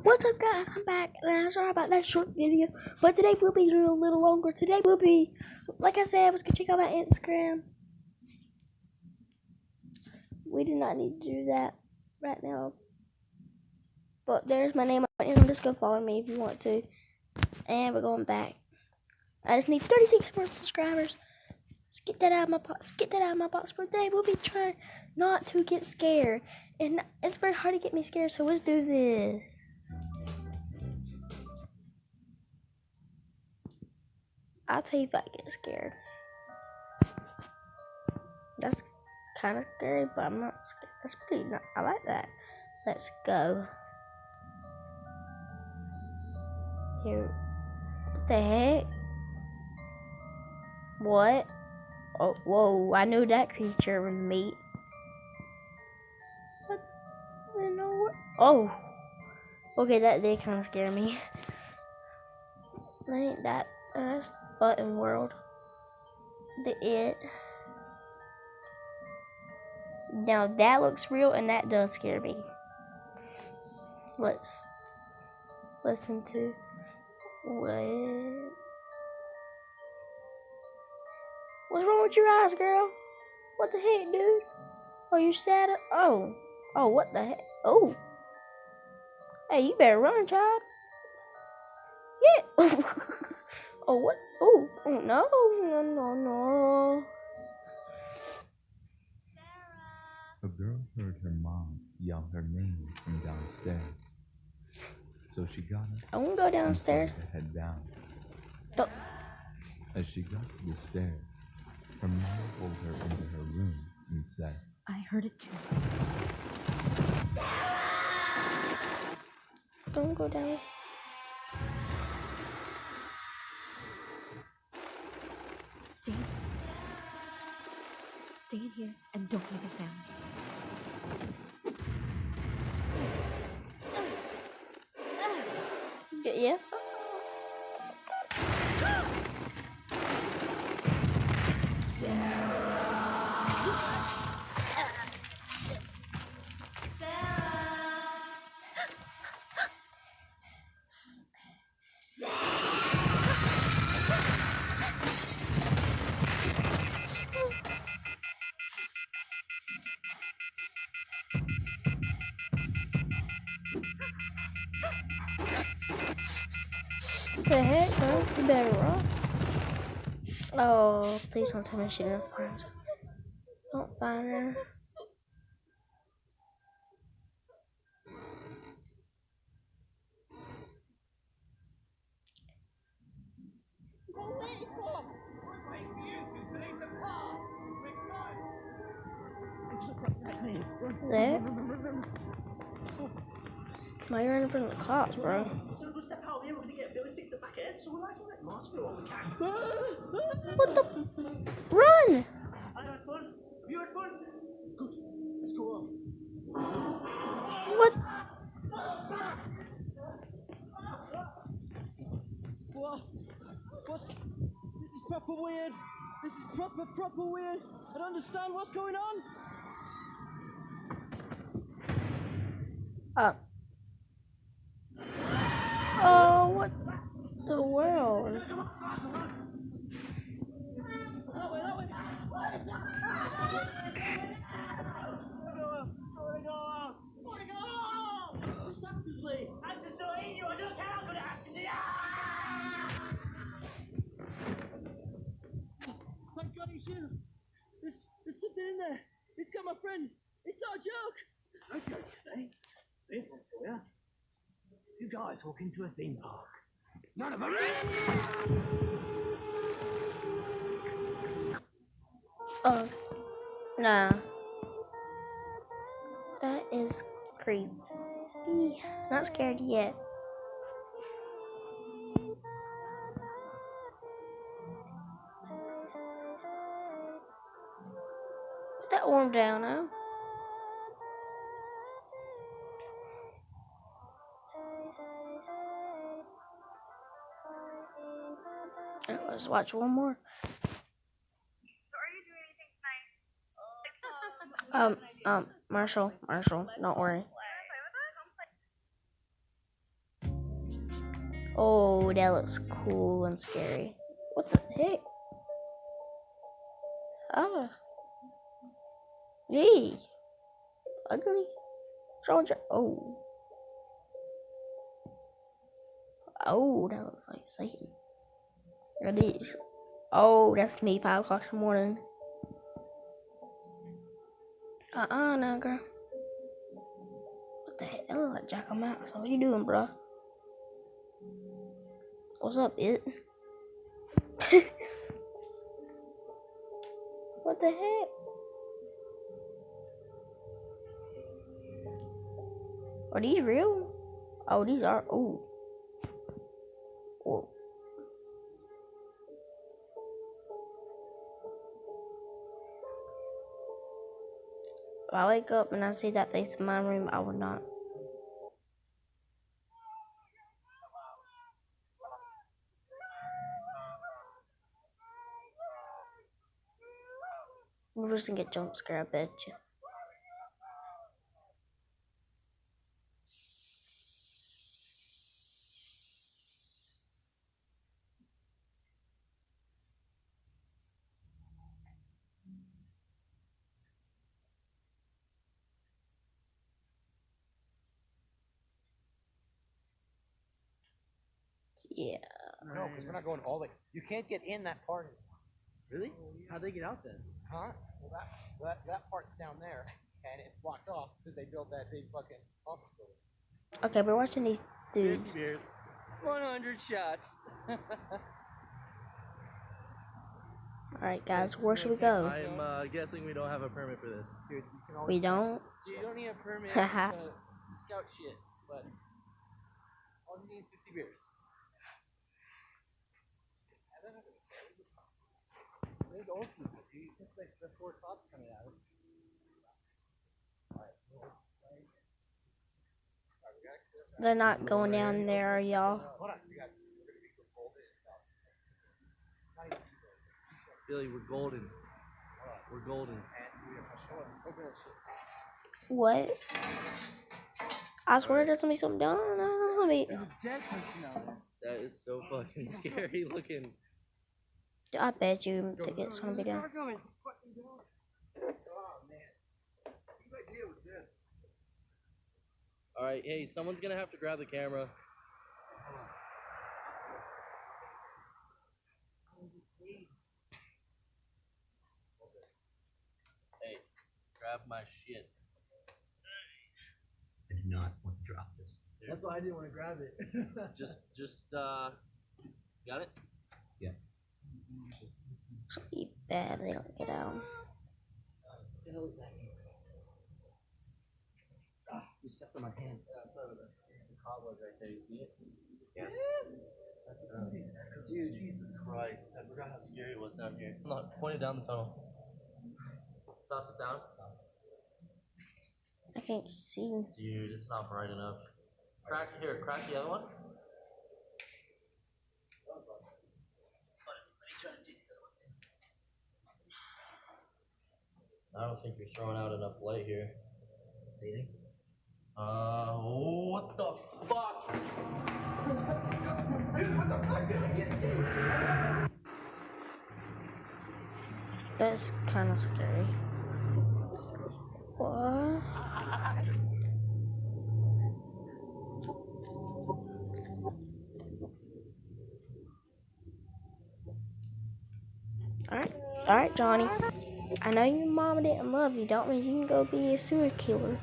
What's up, guys? I'm back, and I'm sorry about that short video, but today will be a little longer. Today will be, like I said, I was gonna check out my Instagram. We do not need to do that right now, but there's my name on Instagram. Just go follow me if you want to. And we're going back. I just need 36 more subscribers. Let's get that out of my box. Let's get that out of my box. For today, we'll be trying not to get scared, and it's very hard to get me scared. So let's do this. I'll tell you if I get scared. That's kind of scary, but I'm not scared. That's pretty nice. I like that. Let's go. Here. What the heck? What? Oh, whoa. I knew that creature would meet. What? Oh. Okay, that did kind of scare me. Ain't that? That's Button World. It. Now that looks real, and that does scare me. Let's listen to what. What's wrong with your eyes, girl? What the heck, dude? Oh, you sad? Oh, what the heck? Oh, hey, you better run, child. Yeah. Oh, what? Oh, no. A girl heard her mom yell her name from downstairs. So she got up I won't go downstairs. and started to head down. Don't. As she got to the stairs, her mom pulled her into her room and said, I heard it too. Don't go down. Stay in here and don't make a sound. Yeah. What the heck, bro? You better run. Oh, please don't tell me she didn't find her. Don't find her. There? Why are you running from the cops, bro? What the? Run! You had fun? Good. Let's go on. What? What? This is proper weird. This is proper weird. I don't understand what's going on. Oh, what the world? That way. Seriously, I'm just not eating you. I don't care how good it happens. Thank God it's you. There's something in there. It's got my friend. It's not a joke. No joke, you say? Yeah. You guys walk into a theme park. None of them. Oh, nah. That is creepy. Not scared yet. Put that arm down now. Let's watch one more. Marshall, don't worry. Oh, that looks cool and scary. What the heck? Ah. Yee. Ugly. Oh. Oh, that looks like Satan. It is. Oh, that's me, 5 o'clock in the morning. No, girl. What the heck? That looks like Jack O'Max. What you doing, bro? What's up, it? What the heck? Are these real? Oh, these are. Oh. Whoa. If I wake up and I see that face in my room, I will not. We're just gonna get jump scared, I bet you. Yeah. No, because we're not going all the way. You can't get in that part. Really? How'd they get out then? Huh? Well, that part's down there, and it's blocked off because they built that big fucking office building. Okay, we're watching these dudes. 50 beers. 100 shots. Alright, guys, where should we go? I'm guessing we don't have a permit for this. Dude, you can always We don't? So you don't need a permit Haha. to scout shit, but all you need is 50 beers. There's old people, dude. It's like the 4 cops coming out. They're not going down there, y'all. Hold on, we got golden. Billy, we're golden. We're golden. What? I swear there's gonna be something down. No, gonna be. That is so fucking scary looking. I bet you it's gonna be down. Alright, hey, someone's gonna have to grab the camera. Hey, grab my shit. I did not want to drop this. That's why I didn't want to grab it. just, got it? Yeah. It's gonna be bad if they don't get out. What the hell is that? You stepped on my hand. The cobweb right there, you see it? Yes. Dude, Jesus Christ. I forgot how scary it was down here. Look, point it down the tunnel. Toss it down. I can't see. Dude, it's not bright enough. Crack the other one. I don't think you're throwing out enough light here. Leading? What the fuck? That's kind of scary. What? Alright, Johnny. I know your mama didn't love you. Don't mean you can go be a serial killer.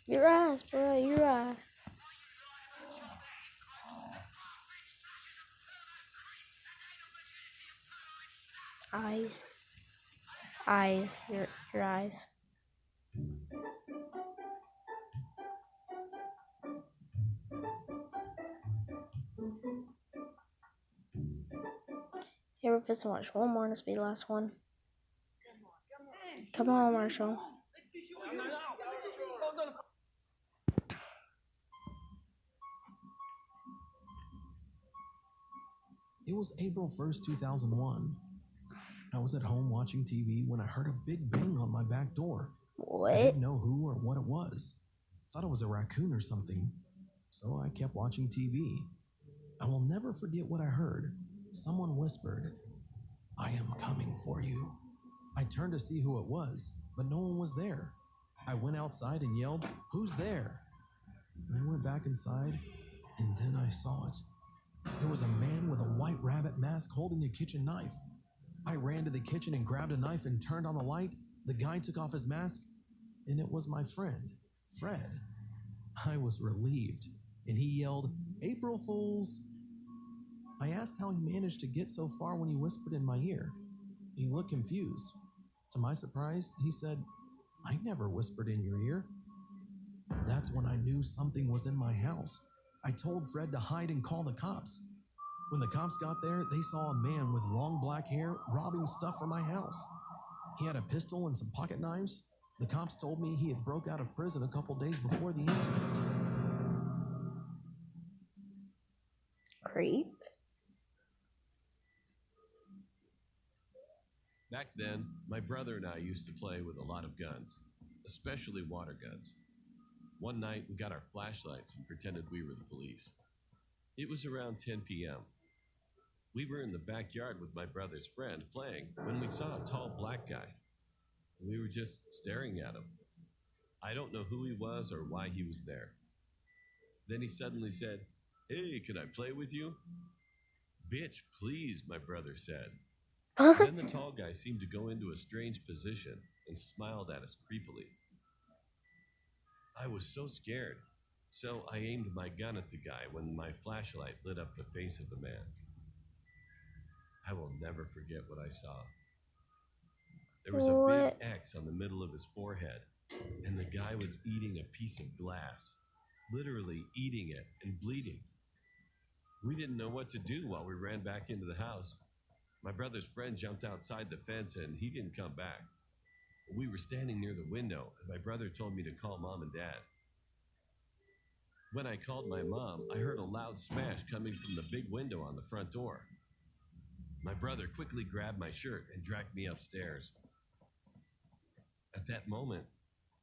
Your eyes, bro, your eyes. Eyes. Eyes. Your eyes. Here, if it's watch one more, this will be the last one. Come on, Marshall. It was April 1st, 2001. I was at home watching TV when I heard a big bang on my back door. I What? didn't know who or what it was. Thought it was a raccoon or something. So I kept watching TV. I will never forget what I heard. Someone whispered, "I am coming for you." I turned to see who it was, but no one was there. I went outside and yelled, "Who's there?" I went back inside, and then I saw it. It was a man with a white rabbit mask holding a kitchen knife. I ran to the kitchen and grabbed a knife and turned on the light. The guy took off his mask, and it was my friend, Fred. I was relieved, and he yelled, "April Fools!" I asked how he managed to get so far when he whispered in my ear. He looked confused. To my surprise, he said, "I never whispered in your ear." That's when I knew something was in my house. I told Fred to hide and call the cops. When the cops got there, they saw a man with long black hair robbing stuff from my house. He had a pistol and some pocket knives. The cops told me he had broke out of prison a couple days before the incident. Creep. Back then, my brother and I used to play with a lot of guns, especially water guns. One night, we got our flashlights and pretended we were the police. It was around 10 p.m. We were in the backyard with my brother's friend playing when we saw a tall black guy. We were just staring at him. I don't know who he was or why he was there. Then he suddenly said, "Hey, can I play with you?" "Bitch, please," my brother said. Then the tall guy seemed to go into a strange position and smiled at us creepily. I was so scared, so I aimed my gun at the guy when my flashlight lit up the face of the man. I will never forget what I saw. There was a What? big X on the middle of his forehead, and the guy was eating a piece of glass, literally eating it and bleeding. We didn't know what to do while we ran back into the house. My brother's friend jumped outside the fence and he didn't come back. We were standing near the window and my brother told me to call Mom and Dad. When I called my mom, I heard a loud smash coming from the big window on the front door. My brother quickly grabbed my shirt and dragged me upstairs. At that moment,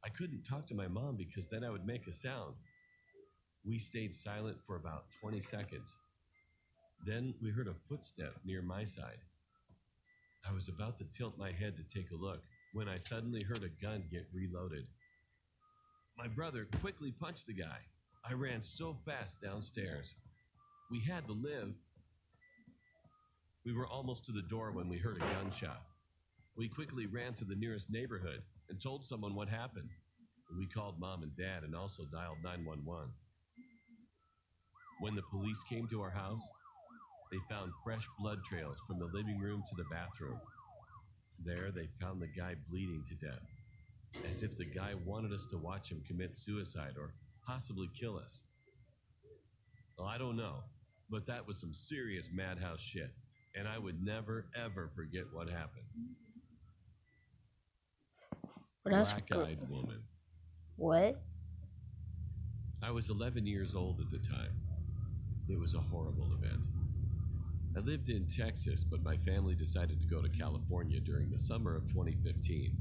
I couldn't talk to my mom because then I would make a sound. We stayed silent for about 20 seconds. Then we heard a footstep near my side. I was about to tilt my head to take a look when I suddenly heard a gun get reloaded. My brother quickly punched the guy. I ran so fast downstairs. We had to live. We were almost to the door when we heard a gunshot. We quickly ran to the nearest neighborhood and told someone what happened. We called Mom and Dad and also dialed 911. When the police came to our house, they found fresh blood trails from the living room to the bathroom. There, they found the guy bleeding to death, as if the guy wanted us to watch him commit suicide or possibly kill us. Well, I don't know, but that was some serious madhouse shit, and I would never, ever forget what happened. Well, that's Black-eyed woman. What? I was 11 years old at the time. It was a horrible event. I lived in Texas, but my family decided to go to California during the summer of 2015.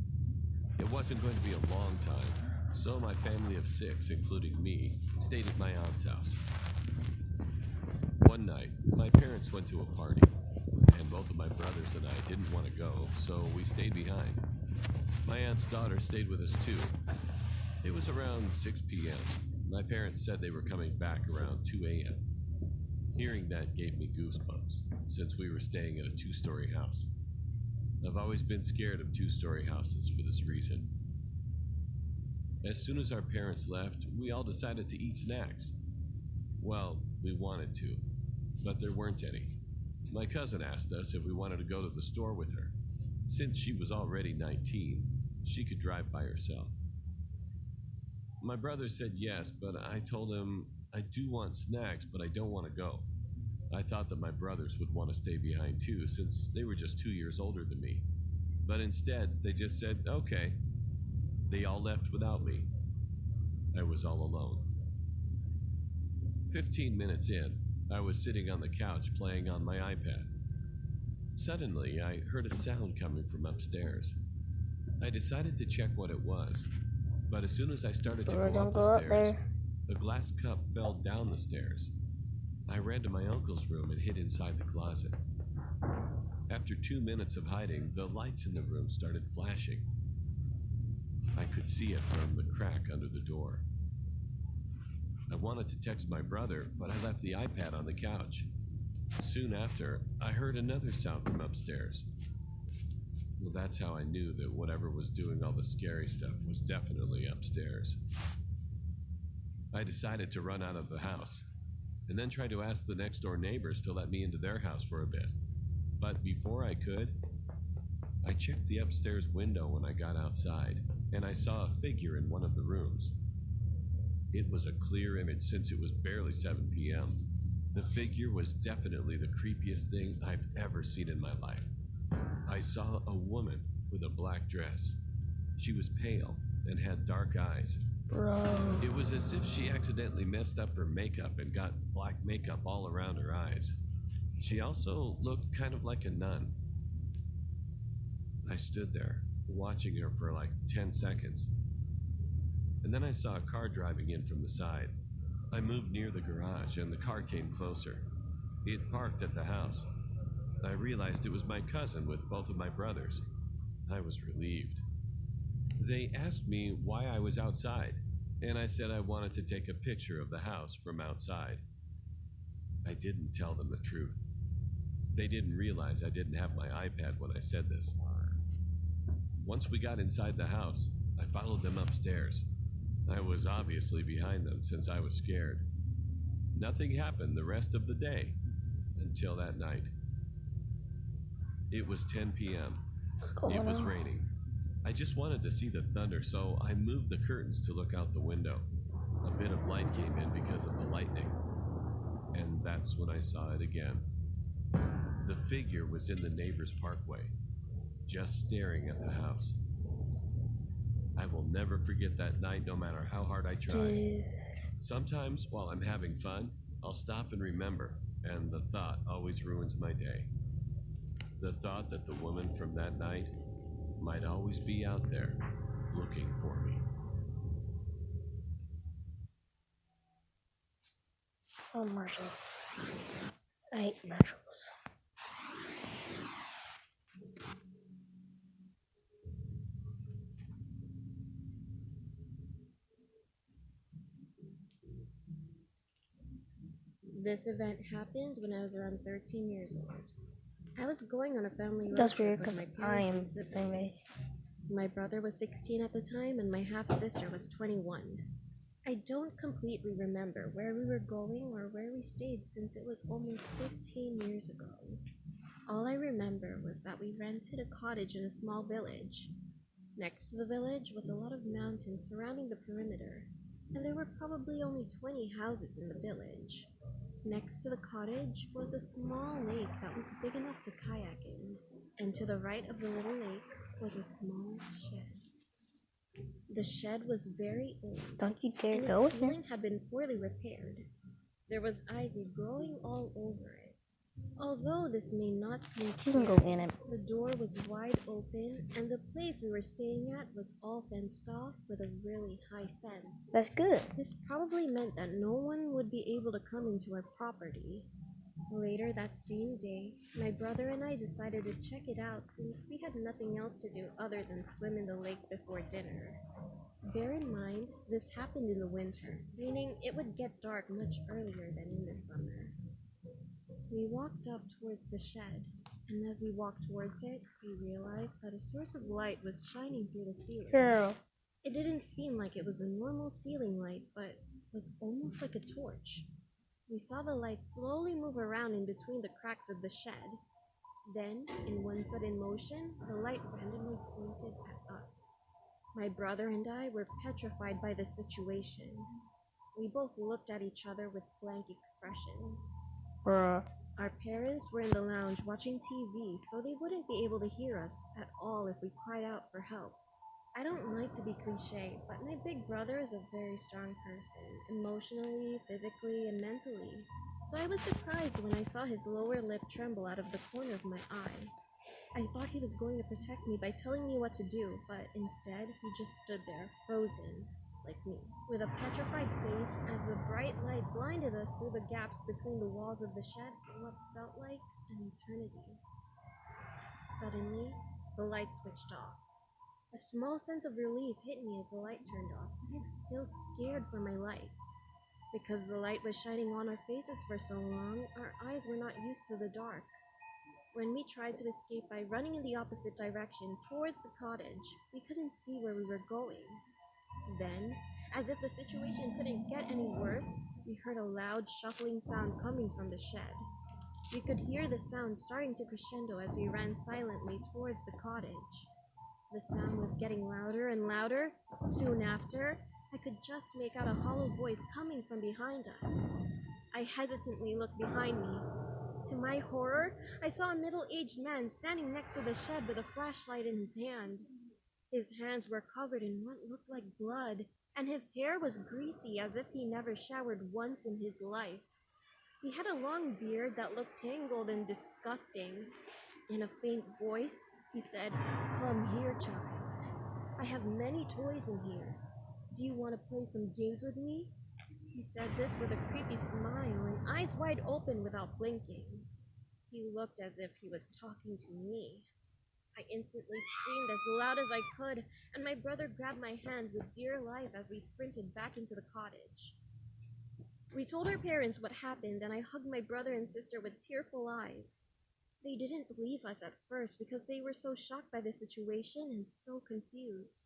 It wasn't going to be a long time, so my family of 6, including me, stayed at my aunt's house. One night, my parents went to a party, and both of my brothers and I didn't want to go, so we stayed behind. My aunt's daughter stayed with us too. It was around 6 p.m. My parents said they were coming back around 2 a.m. Hearing that gave me goosebumps, since we were staying in a 2-story house. I've always been scared of 2-story houses for this reason. As soon as our parents left, we all decided to eat snacks. Well, we wanted to, but there weren't any. my cousin asked us if we wanted to go to the store with her. Since she was already 19, she could drive by herself. My brother said yes, but I told him I do want snacks, but I don't want to go. I thought that my brothers would want to stay behind too, since they were just 2 years older than me. But instead, they just said, okay. They all left without me. I was all alone. 15 minutes in, I was sitting on the couch playing on my iPad. Suddenly, I heard a sound coming from upstairs. I decided to check what it was, but as soon as I started to Bro, go don't up go the up stairs, there. a glass cup fell down the stairs. I ran to my uncle's room and hid inside the closet. After 2 minutes of hiding, the lights in the room started flashing. I could see it from the crack under the door. I wanted to text my brother, but I left the iPad on the couch. Soon after, I heard another sound from upstairs. Well, that's how I knew that whatever was doing all the scary stuff was definitely upstairs. I decided to run out of the house, and then try to ask the next door neighbors to let me into their house for a bit. But before I could, I checked the upstairs window when I got outside, and I saw a figure in one of the rooms. It was a clear image since it was barely 7 p.m. The figure was definitely the creepiest thing I've ever seen in my life. I saw a woman with a black dress. She was pale and had dark eyes. Bro. It was as if she accidentally messed up her makeup and got black makeup all around her eyes. She also looked kind of like a nun. I stood there, watching her for like 10 seconds. And then I saw a car driving in from the side. I moved near the garage and the car came closer. It parked at the house. I realized it was my cousin with both of my brothers. I was relieved. They asked me why I was outside, and I said I wanted to take a picture of the house from outside. I didn't tell them the truth. They didn't realize I didn't have my iPad when I said this. Once we got inside the house, I followed them upstairs. I was obviously behind them since I was scared. Nothing happened the rest of the day until that night. It was 10 p.m. What's going It was on? raining. I just wanted to see the thunder, so I moved the curtains to look out the window. A bit of light came in because of the lightning. And that's when I saw it again. The figure was in the neighbor's parkway, just staring at the house. I will never forget that night, no matter how hard I try. Dude. Sometimes, while I'm having fun, I'll stop and remember, and the thought always ruins my day. The thought that the woman from that night might always be out there looking for me. Oh, Marshall. I hate Marshalls. This event happened when I was around 13 years old. I was going on a family road That's trip weird with because my I parents am and the same siblings. age. My brother was 16 at the time and my half-sister was 21. I don't completely remember where we were going or where we stayed since it was almost 15 years ago. All I remember was that we rented a cottage in a small village. Next to the village was a lot of mountains surrounding the perimeter, and there were probably only 20 houses in the village. Next to the cottage was a small lake that was big enough to kayak in, and to the right of the little lake was a small shed. The shed was very old, Don't you dare and go its in there. ceiling had been poorly repaired. There was ivy growing all over it. Although this may not seem She can go scary, in it. the door was wide open, and the place we were staying at was all fenced off with a really high fence. That's good. This probably meant that no one would be able to come into our property. Later that same day, my brother and I decided to check it out since we had nothing else to do other than swim in the lake before dinner. Bear in mind, this happened in the winter, meaning it would get dark much earlier than in the summer. We walked up towards the shed, and as we walked towards it, we realized that a source of light was shining through the ceiling. Girl. It didn't seem like it was a normal ceiling light, but was almost like a torch. We saw the light slowly move around in between the cracks of the shed. Then, in one sudden motion, the light randomly pointed at us. My brother and I were petrified by the situation. We both looked at each other with blank expressions. Bruh. Our parents were in the lounge watching TV, so they wouldn't be able to hear us at all if we cried out for help. I don't like to be cliche, but my big brother is a very strong person, emotionally, physically, and mentally. So I was surprised when I saw his lower lip tremble out of the corner of my eye. I thought he was going to protect me by telling me what to do, but instead he just stood there, frozen, like me, with a petrified face as the bright light blinded us through the gaps between the walls of the shed for what felt like an eternity. Suddenly, the light switched off. A small sense of relief hit me as the light turned off, but I was still scared for my life. Because the light was shining on our faces for so long, our eyes were not used to the dark. When we tried to escape by running in the opposite direction towards the cottage, we couldn't see where we were going. Then, as if the situation couldn't get any worse, we heard a loud shuffling sound coming from the shed. We could hear the sound starting to crescendo as we ran silently towards the cottage. The sound was getting louder and louder. Soon after, I could just make out a hollow voice coming from behind us. I hesitantly looked behind me. To my horror, I saw a middle-aged man standing next to the shed with a flashlight in his hand. His hands were covered in what looked like blood, and his hair was greasy as if he never showered once in his life. He had a long beard that looked tangled and disgusting. In a faint voice, he said, "Come here, child. I have many toys in here. Do you want to play some games with me?" He said this with a creepy smile and eyes wide open without blinking. He looked as if he was talking to me. I instantly screamed as loud as I could, and my brother grabbed my hand with dear life as we sprinted back into the cottage. We told our parents what happened, and I hugged my brother and sister with tearful eyes. They didn't believe us at first because they were so shocked by the situation and so confused.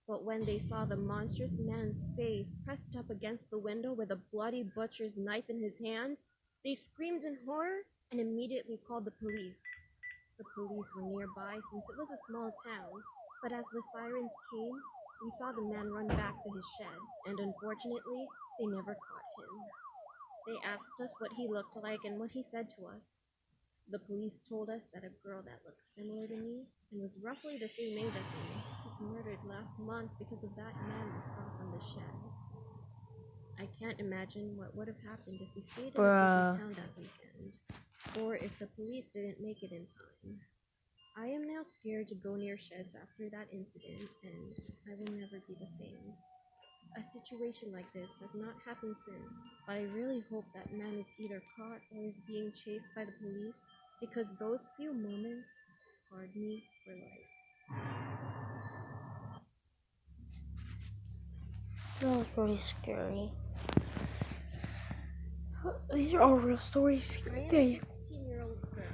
But when they saw the monstrous man's face pressed up against the window with a bloody butcher's knife in his hand, they screamed in horror and immediately called the police. The police were nearby since it was a small town, but as the sirens came, we saw the man run back to his shed, and unfortunately, they never caught him. They asked us what he looked like and what he said to us. The police told us that a girl that looked similar to me and was roughly the same age as me was murdered last month because of that man we saw from the shed. I can't imagine what would have happened if we stayed in a busy town that weekend, or if the police didn't make it in time. I am now scared to go near sheds after that incident, and I will never be the same. A situation like this has not happened since, but I really hope that man is either caught or is being chased by the police, because those few moments scarred me for life. That was really scary. These are all real stories. I am Okay. a 16-year-old girl.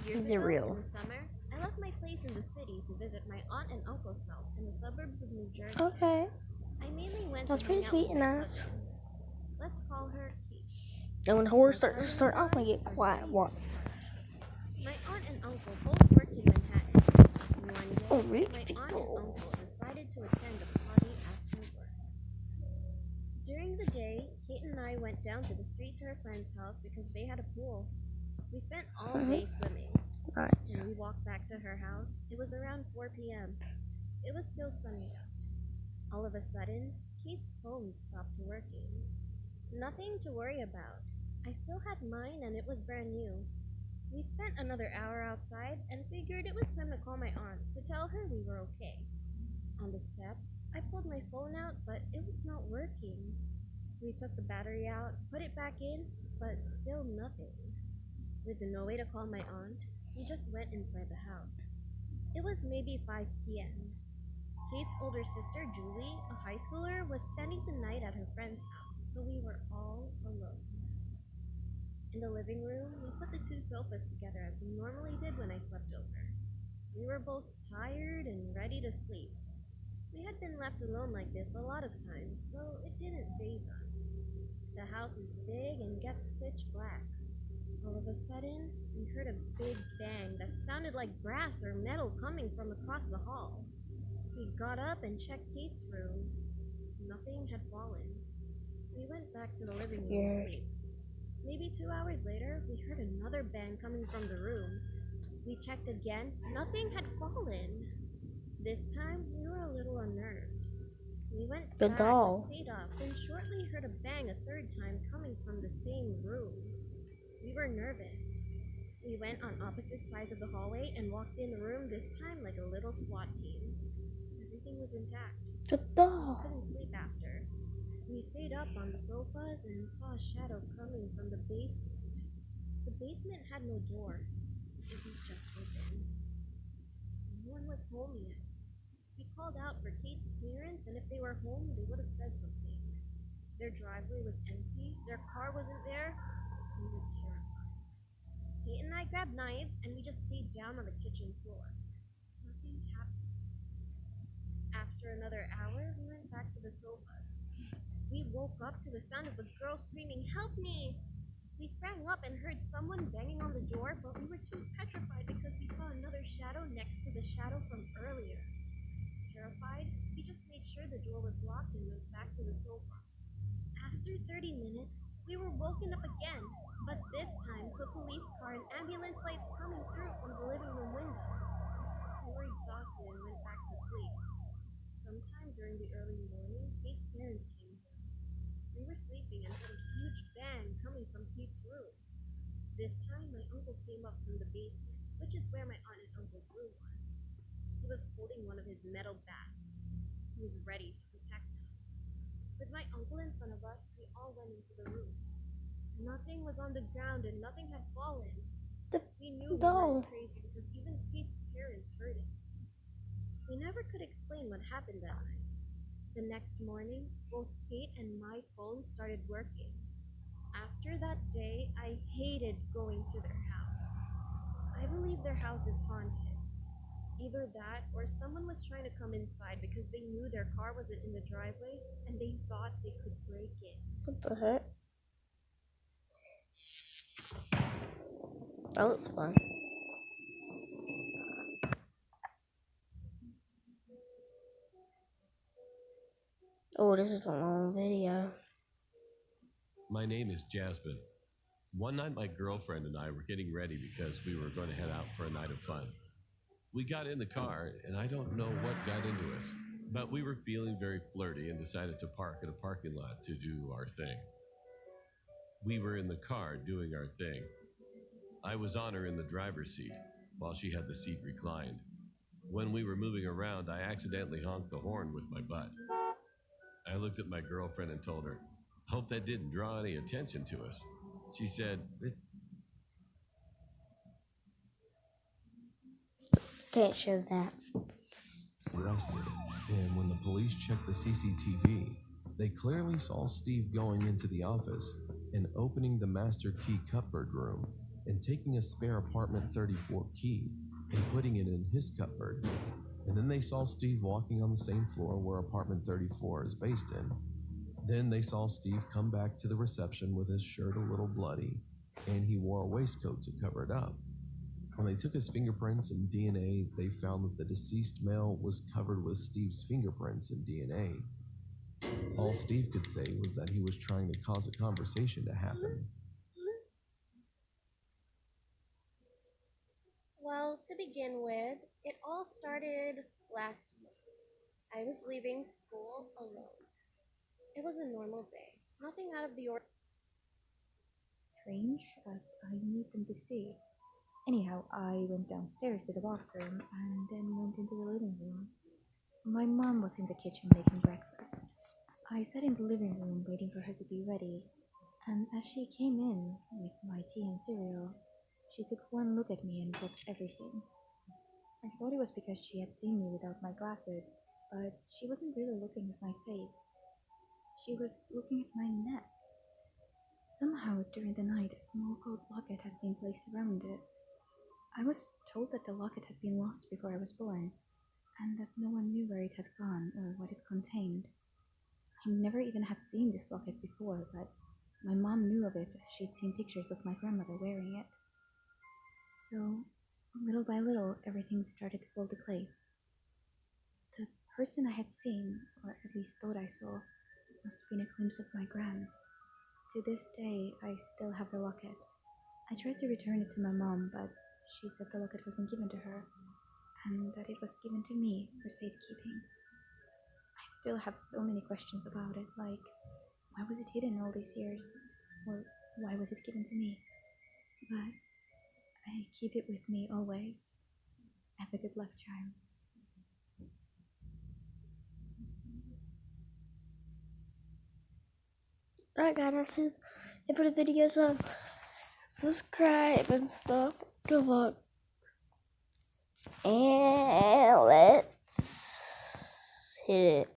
Years These are ago, real. in the summer, I left my place in the city to visit my aunt and uncle's house in the suburbs of New Jersey. Okay. I mainly went That's to pretty hang out sweet with and my nice. cousin. Let's call her Kate. And when horror starts to start, I'm gonna get quiet. What? My aunt and uncle both worked in Manhattan. One day, Oh, really? my aunt and uncle decided to attend a party after work. During the day, Kate and I went down to the street to her friend's house because they had a pool. We spent all day swimming. Nice. When we walked back to her house, it was around 4 p.m. It was still sunny out. All of a sudden, Kate's phone stopped working. Nothing to worry about. I still had mine and it was brand new. We spent another hour outside and figured it was time to call my aunt to tell her we were okay. On the steps, I pulled my phone out, but it was not working. We took the battery out, put it back in, but still nothing. With no way to call my aunt, we just went inside the house. It was maybe 5 p.m. Kate's older sister, Julie, a high schooler, was spending the night at her friend's house, so we were all alone. In the living room, we put the two sofas together as we normally did when I slept over. We were both tired and ready to sleep. We had been left alone like this a lot of times, so it didn't faze us. The house is big and gets pitch black. All of a sudden, we heard a big bang that sounded like brass or metal coming from across the hall. We got up and checked Kate's room. Nothing had fallen. We went back to the living room to Weird. sleep. Maybe 2 hours later, we heard another bang coming from the room. We checked again. Nothing had fallen. This time, we were a little unnerved. We went The back doll. and stayed up, and shortly heard a bang a third time coming from the same room. We were nervous. We went on opposite sides of the hallway and walked in the room, this time like a little SWAT team. Everything was intact. The doll. Couldn't sleep after. We stayed up on the sofas and saw a shadow coming from the basement. The basement had no door. It was just open. No one was home yet. We called out for Kate's parents, and if they were home, they would have said something. Their driveway was empty, their car wasn't there. We were terrified. Kate and I grabbed knives, and we just stayed down on the kitchen floor. Nothing happened. After another hour, we went back to the sofas. We woke up to the sound of a girl screaming, "Help me!" We sprang up and heard someone banging on the door, but we were too petrified because we saw another shadow next to the shadow from earlier. Terrified, we just made sure the door was locked and went back to the sofa. After 30 minutes, we were woken up again, but this time to a police car and ambulance lights coming through from the living room windows. We were exhausted and went back to sleep. Sometime during the early morning, Kate's parents came home. We were sleeping and heard a huge bang coming from Kate's room. This time, my uncle came up from the basement, which is where my aunt and uncle's room was. He was holding one of his metal bats. He was ready to protect us. With my uncle in front of us, we all went into the room. Nothing was on the ground and nothing had fallen. We knew we doll. were crazy because even Kate's parents heard it. We never could explain what happened that night. The next morning, both Kate and my phone started working. After that day, I hated going to their house. I believe their house is haunted. Either that or someone was trying to come inside because they knew their car wasn't in the driveway and they thought they could break in. What the heck? That looks fun. Oh, this is a long video. My name is Jasmine. One night, my girlfriend and I were getting ready because we were going to head out for a night of fun. We got in the car, and I don't know what got into us, but we were feeling very flirty and decided to park at a parking lot to do our thing. We were in the car doing our thing. I was on her in the driver's seat, while she had the seat reclined. When we were moving around, I accidentally honked the horn with my butt. I looked at my girlfriend and told her, "Hope that didn't draw any attention to us." She said, Can't show that. Arrested, and when the police checked the CCTV, they clearly saw Steve going into the office and opening the master key cupboard room and taking a spare apartment 34 key and putting it in his cupboard. And then they saw Steve walking on the same floor where apartment 34 is based in. Then they saw Steve come back to the reception with his shirt a little bloody, and he wore a waistcoat to cover it up. When they took his fingerprints and DNA, they found that the deceased male was covered with Steve's fingerprints and DNA. All Steve could say was that he was trying to cause a conversation to happen. Well, to begin with, it all started last month. I was leaving school alone. It was a normal day, nothing out of the ordinary. Strange, as I need them to see. Anyhow, I went downstairs to the bathroom and then went into the living room. My mom was in the kitchen making breakfast. I sat in the living room waiting for her to be ready, and as she came in with my tea and cereal, she took one look at me and dropped everything. I thought it was because she had seen me without my glasses, but she wasn't really looking at my face. She was looking at my neck. Somehow, during the night, a small gold locket had been placed around it. I was told that the locket had been lost before I was born, and that no one knew where it had gone or what it contained. I never even had seen this locket before, but My mom knew of it as she'd seen pictures of my grandmother wearing it. So, little by little, everything started to fall to place. The person I had seen, or at least thought I saw, must have been a glimpse of my gran. To this day, I still have the locket. I tried to return it to my mom, but she said the locket wasn't given to her, and that it was given to me for safekeeping. I still have so many questions about it, like, why was it hidden all these years? Or why was it given to me? But I keep it with me always, as a good luck charm. Alright guys, that's it for the video, so subscribe and stuff. Good luck. And let's hit it.